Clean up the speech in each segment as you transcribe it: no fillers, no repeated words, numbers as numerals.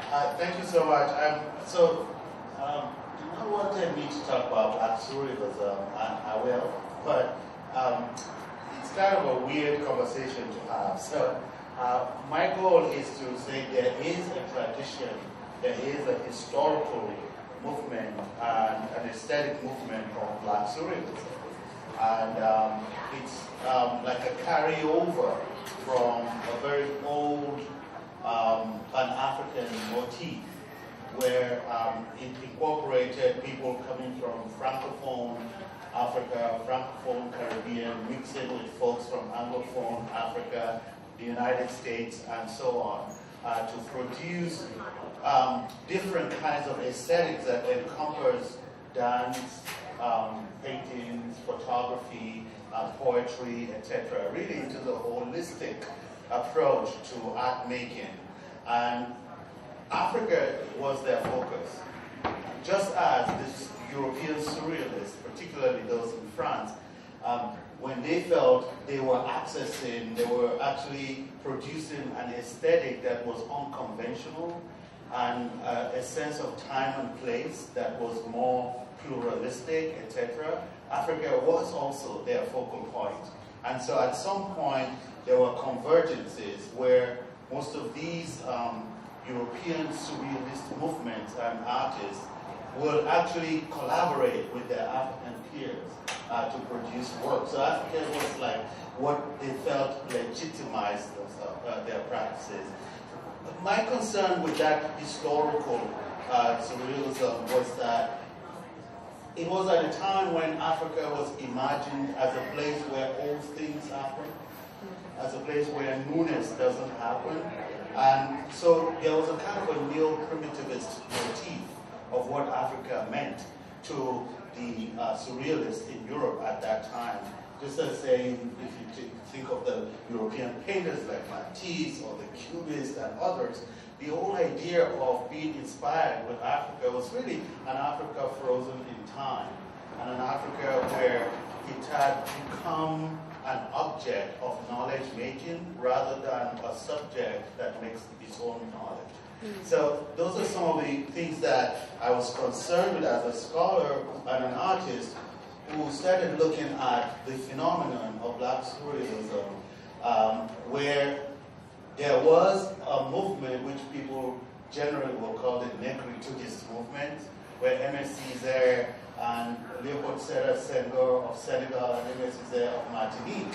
Thank you so much. You not wanted me to talk about Black Surrealism, and I will, but it's kind of a weird conversation to have. So, my goal is to say there is a tradition, there is a historical movement and an aesthetic movement of Black Surrealism. And it's like a carryover from a very old Pan-African motif where it incorporated people coming from Francophone Africa, Francophone Caribbean, mixing with folks from Anglophone Africa, the United States, and so on, to produce different kinds of aesthetics that encompass dance, paintings, photography, poetry, etc., really into the holistic approach to art making. And Africa was their focus. Just as this European surrealists, particularly those in France, when they felt they were they were actually producing an aesthetic that was unconventional and a sense of time and place that was more pluralistic, etc. Africa was also their focal point. And so at some point, there were convergences where most of these European surrealist movements and artists will actually collaborate with their African peers to produce work. So Africa was like what they felt legitimized their practices. My concern with that historical surrealism was that it was at a time when Africa was imagined as a place where old things happen, as a place where newness doesn't happen. And so there was a kind of a neo-primitivist motif of what Africa meant to the surrealists in Europe at that time. Just as saying, if you think of the European painters like Matisse or the Cubists and others, the whole idea of being inspired with Africa was really an Africa frozen in time, and an Africa where it had become an object of knowledge making rather than a subject that makes its own knowledge. So those are some of the things that I was concerned with as a scholar and an artist who started looking at the phenomenon of Black Surrealism, where there was a movement which people generally will call the Negrituguist movement, where Aimé Césaire and Léopold Sédar Senghor of Senegal and Aimé Césaire of Martinique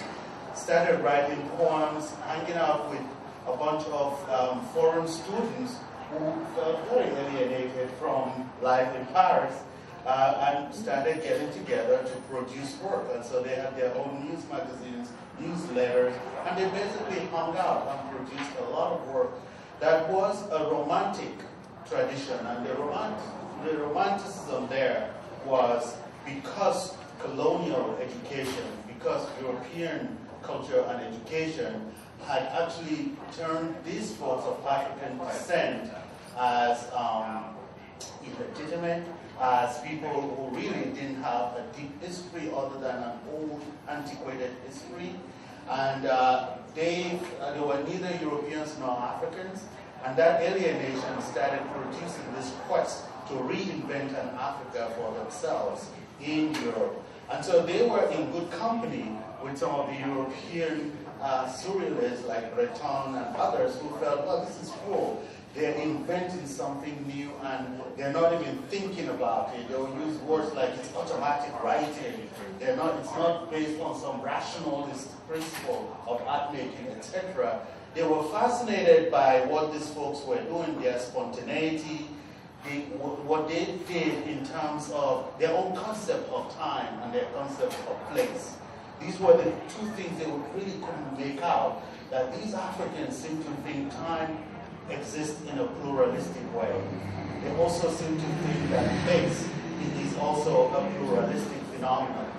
started writing poems, hanging out with a bunch of foreign students who felt very alienated from life in Paris and started getting together to produce work. And so they had their own news magazines, newsletters, and they basically hung out and produced a lot of work that was a romantic tradition. And the romanticism there was because colonial education, because European culture and education had actually turned these folks of African descent as illegitimate, as people who really didn't have a deep history other than an old, antiquated history. And they were neither Europeans nor Africans, and that alienation started producing this quest to reinvent an Africa for themselves in Europe. And so they were in good company with some of the European surrealists like Breton and others who felt, well, this is cool. They're inventing something new and they're not even thinking about it. They'll use words like it's automatic writing. It's not based on some rationalist principle of art making, etc. They were fascinated by what these folks were doing, their spontaneity, what they did in terms of their own concept of time and their concept of place. These were the two things they really couldn't make out, that these Africans seem to think time exists in a pluralistic way. They also seem to think that place is also a pluralistic phenomenon.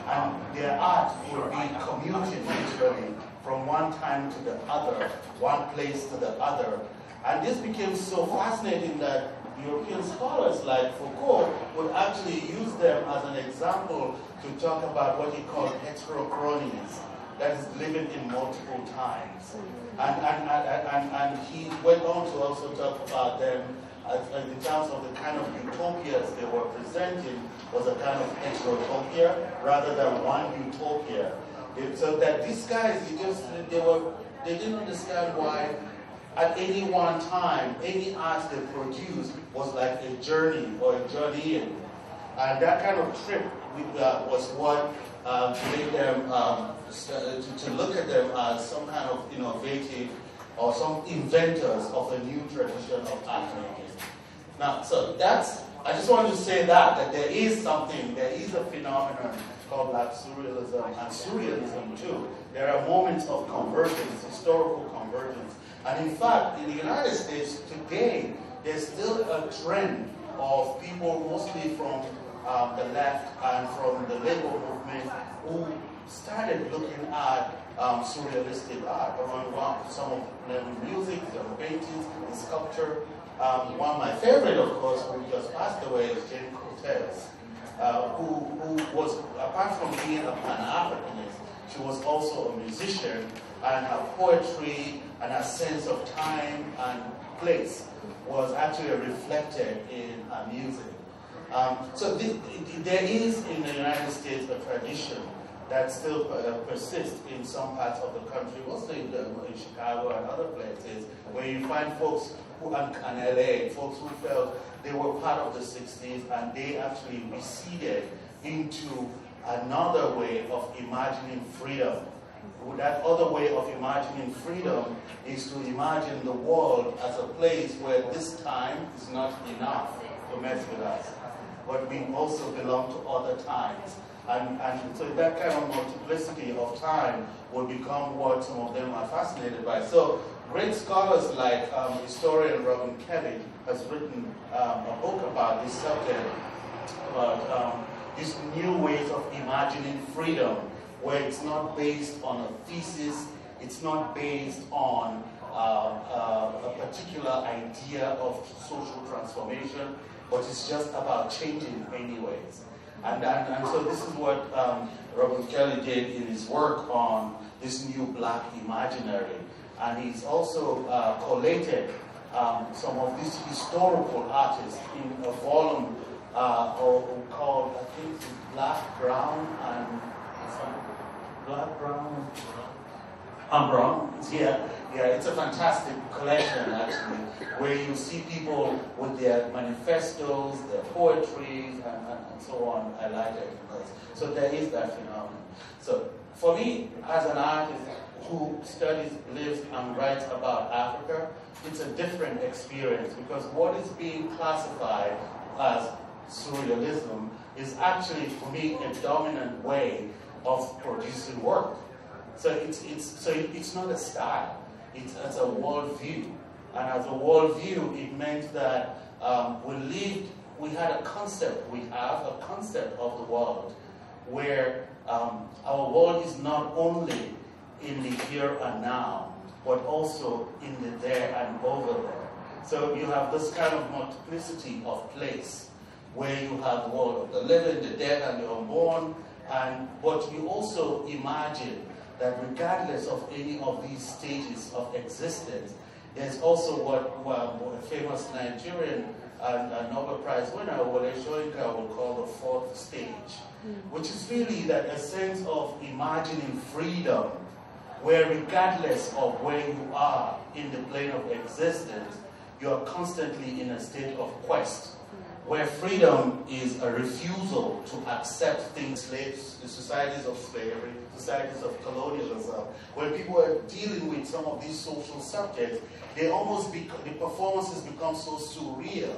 And their art would be commuting literally from one time to the other, one place to the other. And this became so fascinating that European scholars like Foucault would actually use them as an example to talk about what he called heterochronies, that is living in multiple times. And he went on to also talk about them in terms of the kind of utopias they were presenting was a kind of heterotopia rather than one utopia. So that these guys, they didn't understand why at any one time, any art they produced was like a journey or a journeying. And that kind of trip was what made them to look at them as some kind of innovative or some inventors of a new tradition of art making. Now, so I just wanted to say that there is a phenomenon called Black Surrealism and Surrealism too. There are moments of convergence, historical convergence. And in fact, in the United States today, there's still a trend of people mostly from the left and from the labor movement who started looking at surrealistic art. Around some of them music, their paintings, the sculpture. One of my favorite, of course, who just passed away is Jane Cortez, who was, apart from being a Pan-Africanist, she was also a musician, and her poetry and her sense of time and place was actually reflected in her music. So there is in the United States a tradition that still persists in some parts of the country, mostly in Chicago and other places, where you find folks and LA, folks who felt they were part of the 60s and they actually receded into another way of imagining freedom. That other way of imagining freedom is to imagine the world as a place where this time is not enough to mess with us, but we also belong to other times. And so that kind of multiplicity of time will become what some of them are fascinated by. So great scholars like historian Robin Kelly has written a book about this subject, about these new ways of imagining freedom, where it's not based on a thesis, it's not based on a particular idea of social transformation, but it's just about changing anyways. And so this is what Robert Kelly did in his work on this new black imaginary. And he's also collated some of these historical artists in a volume called, I think, Black, Brown, and Brown. Yeah, it's a fantastic collection actually, where you see people with their manifestos, their poetry, and so on. I like it because so there is that phenomenon. So for me, as an artist who studies, lives, and writes about Africa, it's a different experience because what is being classified as surrealism is actually, for me, a dominant way of producing work. So it's not a style, it's a worldview. And as a worldview, it meant that we have a concept of the world where our world is not only in the here and now, but also in the there and over there. So you have this kind of multiplicity of place, where you have the world of the living, the dead, and the unborn, but you also imagine that regardless of any of these stages of existence, there's also what a famous Nigerian Nobel Prize winner, Wole Soyinka, will call the fourth stage, which is really that a sense of imagining freedom, where regardless of where you are in the plane of existence, you're constantly in a state of quest, where freedom is a refusal to accept things, slaves, the societies of slavery, societies of colonialism, where people are dealing with some of these social subjects, the performances become so surreal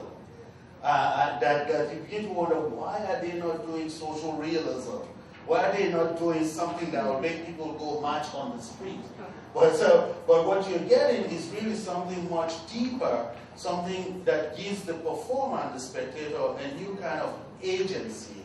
that you begin to wonder, why are they not doing social realism? Why are they not doing something that will make people go march on the street? But what you're getting is really something much deeper, something that gives the performer and the spectator a new kind of agency,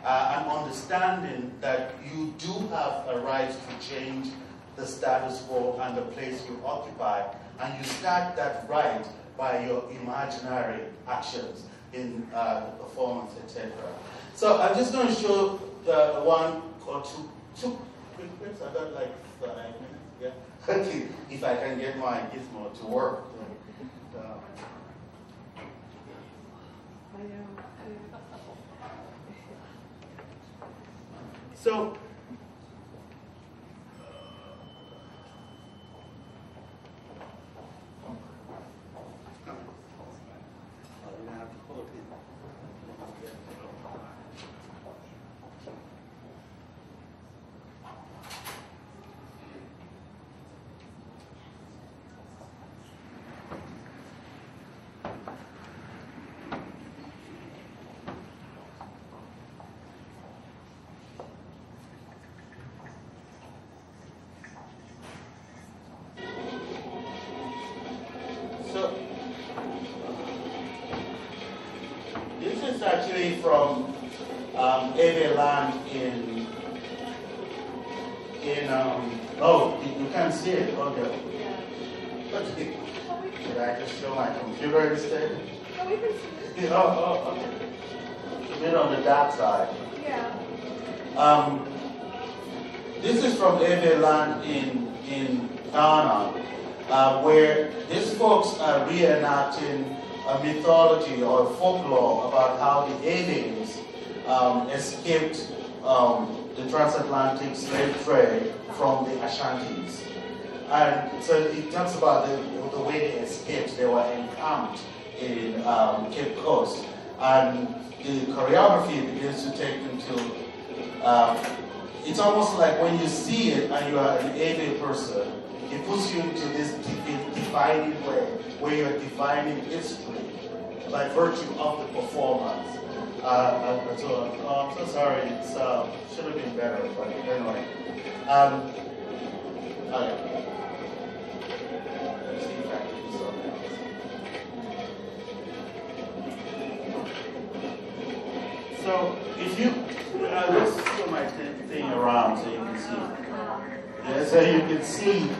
and understanding that you do have a right to change the status quo and the place you occupy, and you start that right by your imaginary actions in the performance, etc. So I'm just going to show one or two quick fix? I got like 5 minutes. Yeah. Okay. If I can get my gizmo to work. So, this is actually from Ebe land in oh, you can't see it. Okay. Okay. Should I just show my computer instead? No, we can see it. Oh, okay. It's a bit on the dark side. Yeah. This is from Ebe land in Ghana, where these folks are reenacting a mythology or a folklore about how the aliens escaped the transatlantic slave trade from the Ashantis. And so it talks about the way they escaped. They were encamped in Cape Coast. And the choreography begins to take into, it's almost like when you see it and you are an AV person, it puts you into this defining way, where you're defining history by virtue of the performance. I'm so sorry, it should have been better, but anyway. Okay. Let's see if I can do something else. So, if you, let's show my thing around so you can see. Yeah, so you can see,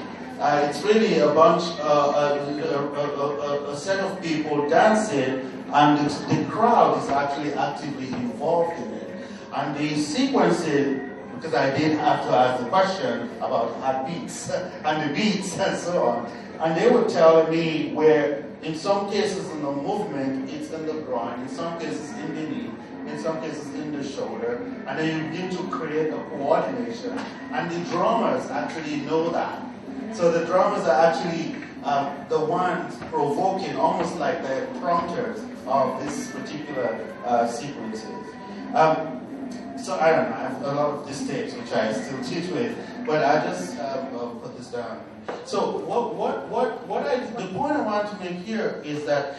it's really a bunch, a set of people dancing, and the crowd is actually actively involved in it. And the sequencing, because I did have to ask the question about heartbeats and the beats and so on, and they were telling me where, in some cases in the movement, it's in the groin, in some cases in the knee, in some cases in the shoulder, and then you begin to create a coordination. And the drummers actually know that. So the drummers are actually the ones provoking, almost like the prompters of this particular sequences. So I don't know, I have a lot of these tapes which I still teach with, but I just put this down. So the point I want to make here is that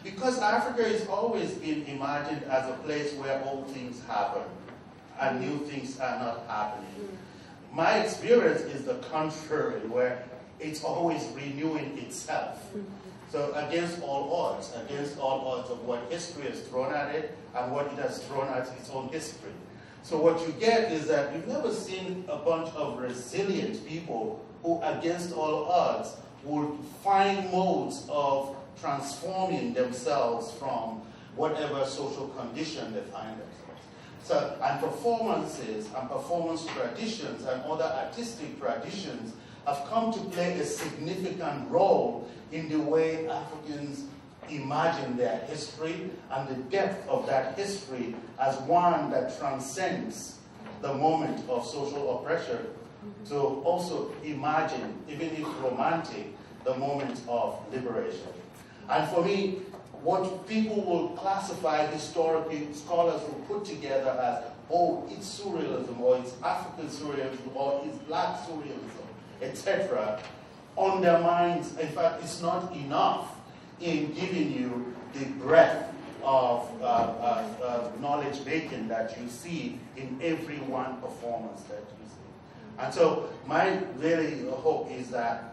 because Africa has always been imagined as a place where old things happen and new things are not happening. My experience is the contrary, where it's always renewing itself. So against all odds of what history has thrown at it and what it has thrown at its own history. So what you get is that you've never seen a bunch of resilient people who, against all odds, would find modes of transforming themselves from whatever social condition they find themselves. So, and performances and performance traditions and other artistic traditions have come to play a significant role in the way Africans imagine their history and the depth of that history as one that transcends the moment of social oppression to also imagine, even if romantic, the moment of liberation. And for me, what people will classify historically, scholars will put together as, oh, it's Surrealism, or it's African Surrealism, or it's Black Surrealism, etc., undermines, in fact, it's not enough in giving you the breadth of knowledge making that you see in every one performance that you see. And so my really hope is that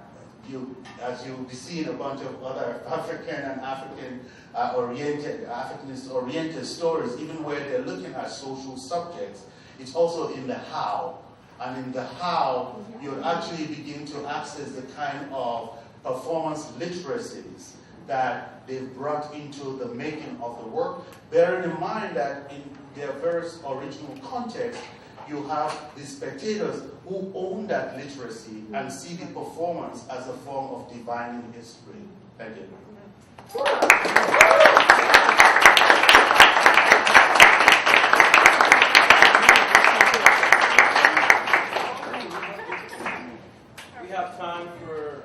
as you'll be seeing a bunch of other African and Africanist-oriented stories, even where they're looking at social subjects, it's also in the how. And in the how, you'll actually begin to access the kind of performance literacies that they've brought into the making of the work, bearing in mind that in their various original contexts, you have the spectators who own that literacy and see the performance as a form of divining history. Thank you. We have time for,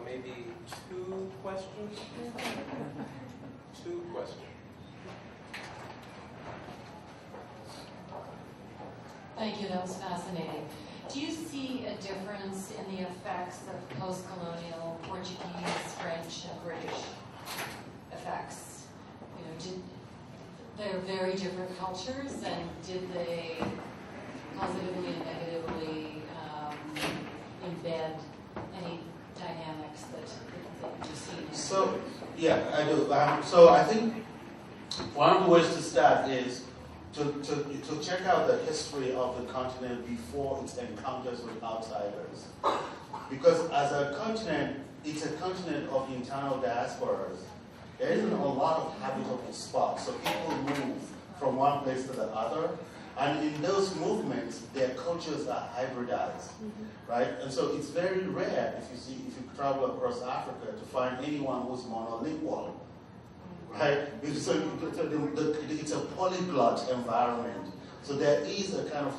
maybe 2 questions. 2 questions. Thank you, that was fascinating. Do you see a difference in the effects of post-colonial Portuguese, French, and British effects? They're very different cultures, and did they positively and negatively embed any dynamics that you see? So, yeah, I do. So I think one of the ways to start is to check out the history of the continent before its encounters with outsiders. Because as a continent, it's a continent of internal diasporas. There isn't a lot of habitable spots, so people move from one place to the other. And in those movements, their cultures are hybridized, right? And so it's very rare if you travel across Africa to find anyone who's monolingual. Right? So it's a polyglot environment. So there is a kind of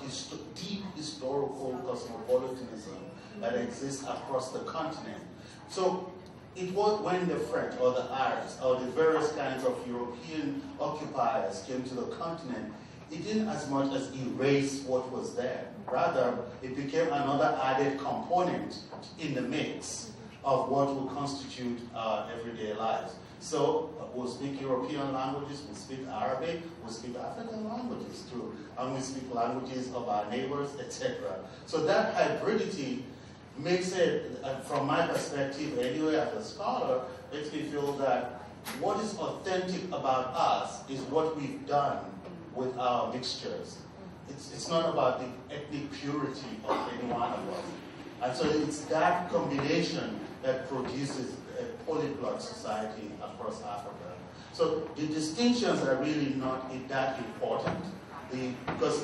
deep historical cosmopolitanism that exists across the continent. So it was when the French or the Arabs or the various kinds of European occupiers came to the continent, it didn't as much as erase what was there. Rather, it became another added component in the mix of what will constitute our everyday lives. So we'll speak European languages, we'll speak Arabic, we'll speak African languages too, and we speak languages of our neighbors, etc. So that hybridity makes it, from my perspective anyway as a scholar, makes me feel that what is authentic about us is what we've done with our mixtures. It's not about the ethnic purity of any one of us. And so it's that combination that produces a polyglot society across Africa. So the distinctions are really not that important, because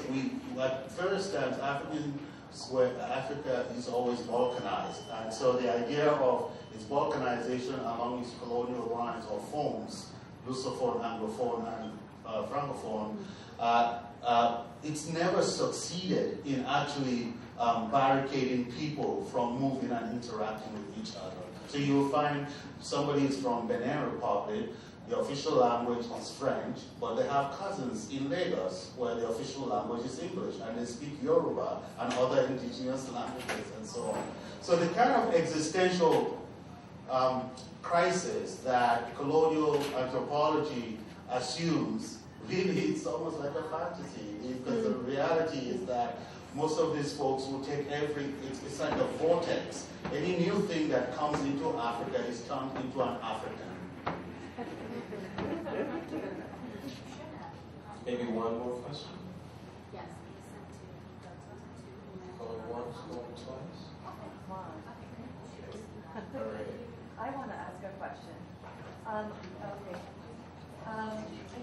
at first times, Africa is always balkanized. And so the idea of its balkanization along its colonial lines or forms, Lusophone, Anglophone, and Francophone, it's never succeeded in actually barricading people from moving and interacting with each other. So you'll find somebody is from Benin Republic, the official language is French, but they have cousins in Lagos where the official language is English, and they speak Yoruba and other indigenous languages and so on. So the kind of existential crisis that colonial anthropology assumes, really it's almost like a fantasy, because the reality is that most of these folks will take it's like a vortex. Any new thing that comes into Africa is turned into an African. Maybe one more question? Yes. Going once, going twice? All right. I want to ask a question. Okay. I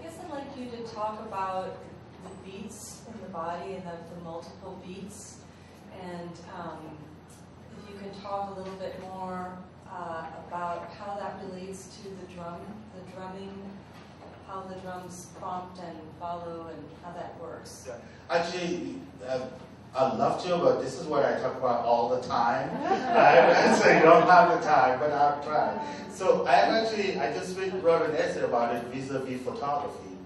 guess I'd like you to talk about the beats in the body and the multiple beats, and if you can talk a little bit more about how that relates to the drumming, how the drums prompt and follow, and how that works. Actually, I'd love to, but this is what I talk about all the time. So you don't have the time, but I'll try. So I just wrote an essay about it vis-a-vis photography.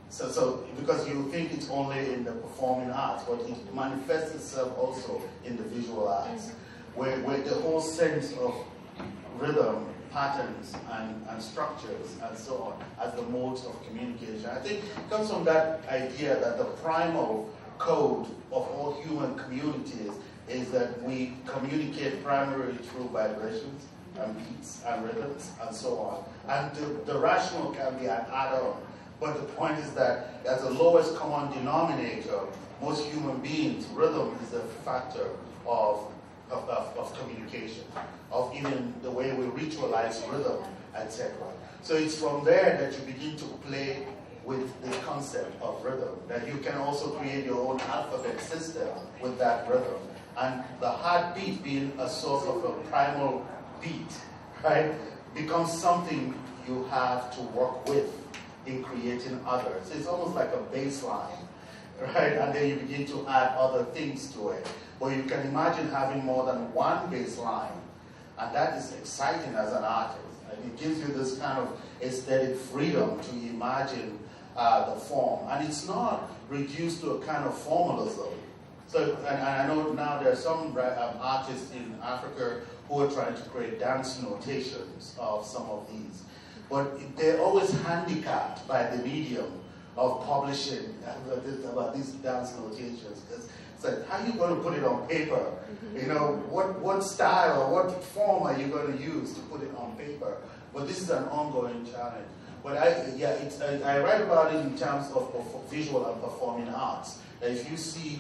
So because you think it's only in the performing arts, but it manifests itself also in the visual arts, where the whole sense of rhythm, patterns, and structures, and so on, as the modes of communication. I think it comes from that idea that the primal code of all human communities is that we communicate primarily through vibrations and beats and rhythms and so on. And the rational can be an add-on. But the point is that as the lowest common denominator, most human beings, rhythm is a factor of communication, of even the way we ritualize rhythm, etc. So it's from there that you begin to play with the concept of rhythm, that you can also create your own alphabet system with that rhythm. And the heartbeat being a source of a primal beat, right, becomes something you have to work with in creating others. It's almost like a baseline, right? And then you begin to add other things to it. But you can imagine having more than one baseline, and that is exciting as an artist. And it gives you this kind of aesthetic freedom to imagine the form. And it's not reduced to a kind of formalism. So, and I know now there are some artists in Africa who are trying to create dance notations of some of these. But they're always handicapped by the medium of publishing about these dance notations. Because it's like, how are you going to put it on paper? You know, what style or what form are you going to use to put it on paper? But this is an ongoing challenge. But I write about it in terms of visual and performing arts. That if you see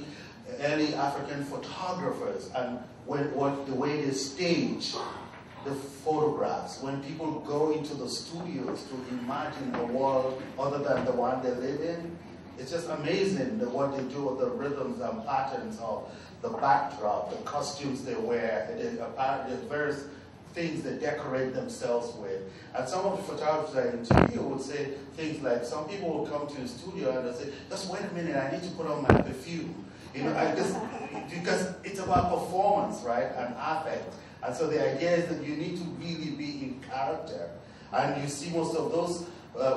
early African photographers and the way they stage the photographs, when people go into the studios to imagine a world other than the one they live in, it's just amazing what they do with the rhythms and patterns of the backdrop, the costumes they wear, the various things they decorate themselves with. And some of the photographers I interview would say things like, some people will come to the studio and they'll say, just wait a minute, I need to put on my perfume. You know, because it's about performance, right, and affect. And so the idea is that you need to really be in character. And you see most of those,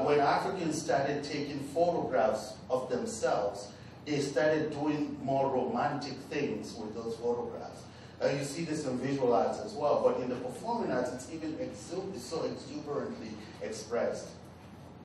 when Africans started taking photographs of themselves, they started doing more romantic things with those photographs. You see this in visual arts as well, but in the performing arts, it's even so exuberantly expressed.